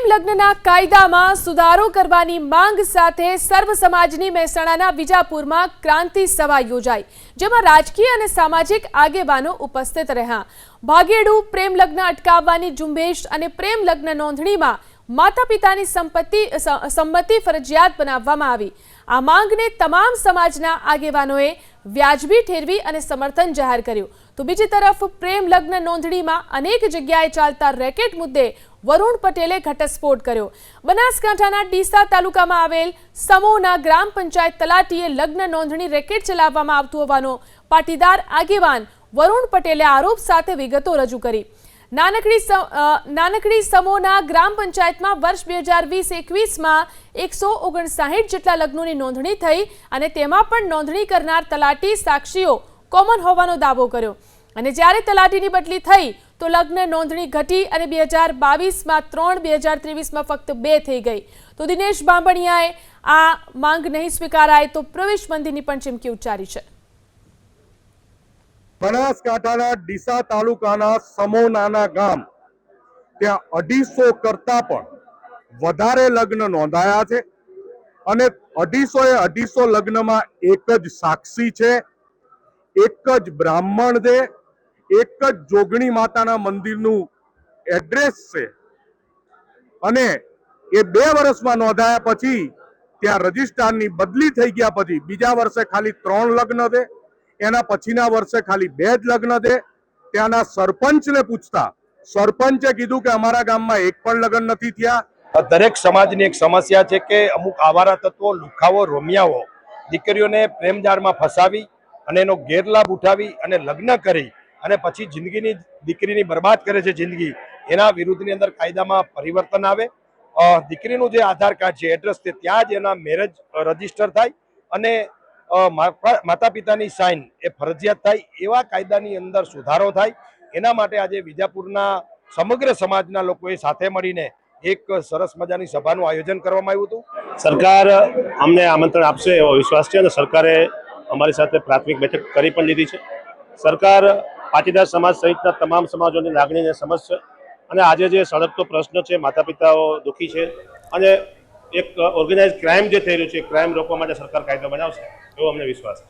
પ્રેમ લગ્નના કાયદામાં સુધારો કરવાની માંગ સાથે સર્વ સમાજની મહેસાણાના વિજાપુરમાં ક્રાંતિ સભા યોજાઈ, જેમાં રાજકીય અને સામાજિક આગેવાનો ઉપસ્થિત રહ્યા। ભાગેડુ પ્રેમ લગ્ન અટકાવવાની ઝુંબેશ અને પ્રેમ લગ્ન નોંધણીમાં માતા પિતાની સંમતિ ફરજિયાત બનાવવામાં આવી। આ માંગને તમામ સમાજના આગેવાનોએ વ્યાજબી ઠેરવી અને સમર્થન જાહેર કર્યું। તો બીજી તરફ પ્રેમ લગ્ન નોંધણીમાં અનેક જગ્યાએ ચાલતા રેકેટ મુદ્દે વરુણ પટેલે ઘટસ્ફોટ કર્યો। બનાસકાંઠાના ડીસા તાલુકામાં આવેલ સમોના ગ્રામ પંચાયત તલાટીએ લગ્ન નોંધણી રેકેટ ચલાવવામાં આવતું હોવાનો પાટીદાર આગેવાન વરુણ પટેલે આરોપ સાથે વિગતો રજૂ કરી। નાનકડી સમોના ગ્રામ પંચાયતમાં વર્ષ 2020-21માં 159 જેટલા લગ્નોની નોંધણી થઈ અને તેમાં પણ નોંધણી કરનાર તલાટી સાક્ષીઓ કોમન હોવાનો દાવો કર્યો। અને જ્યારે તલાટીની બદલી થઈ તો લગ્ન નોંધણી ઘટી અને 2022માં 3, 2023માં ફક્ત 2 થઈ ગઈ। તો દિનેશ બાંભણિયાએ આ માંગ નહીં સ્વીકારાય તો પ્રવેશબંધીની પણ ચીમકી ઉચ્ચારી છે। બનાસકાંઠાના ડીસા તાલુકાના સમોનાના ગામ ત્યાં 250 કરતા પણ વધારે લગ્ન નોંધાયા છે અને 250 લગ્નમાં એક જ સાક્ષી છે, એક જ બ્રાહ્મણ છે, એક જ જોગણી માતાના મંદિરનું એડ્રેસ છે અને એ 2 વર્ષમાં નોંધાયા પછી ત્યાં રજિસ્ટ્રારની બદલી થઈ ગયા પછી બીજા વર્ષે ખાલી 3 લગ્ન છે, એના પછીના વર્ષે ખાલી 2 જ લગ્ન છે। ત્યાંના સરપંચને પૂછતા સરપંચે કીધું કે અમારા ગામમાં એક પણ લગ્ન નથી થયા। દરેક સમાજની એક સમસ્યા છે કે અમુક આવારા તત્વો, લુખાઓ, રોમિયાઓ દીકરીઓને પ્રેમજાળમાં ફસાવી અને એનો ગેરલાભ ઉઠાવી અને લગ્ન કરી અને પછી જિંદગીની દીકરીની બરબાદ કરે છે જિંદગી। એના વિરુદ્ધની અંદર કાયદામાં પરિવર્તન આવે। દીકરીનું જે આધાર કાર્ડ છે, એડ્રેસ છે, ત્યાં જ એના મેરેજ રજીસ્ટર થાય અને માતા પિતાની સાઇન એ ફરજિયાત થાય, એવા કાયદાની અંદર સુધારો થાય। એના માટે આજે વિજાપુરના સમગ્ર સમાજના લોકોએ સાથે મળીને એક સરસ મજાની સભાનું આયોજન કરવામાં આવ્યું હતું। સરકાર અમને આમંત્રણ આપશે એવો વિશ્વાસ છે અને સરકારે અમારી સાથે પ્રાથમિક બેઠક કરી પણ લીધી છે। સરકાર પાટીદાર સમાજ સહિતના તમામ સમાજોની લાગણીને સમજશે અને આજે જે સળગતો પ્રશ્ન છે, માતા પિતાઓ દુઃખી છે અને એક ઓર્ગેનાઇઝ ક્રાઇમ જે થઈ રહ્યું છે, ક્રાઇમ રોકવા માટે સરકાર કાયદો બનાવશે એવો અમને વિશ્વાસ છે।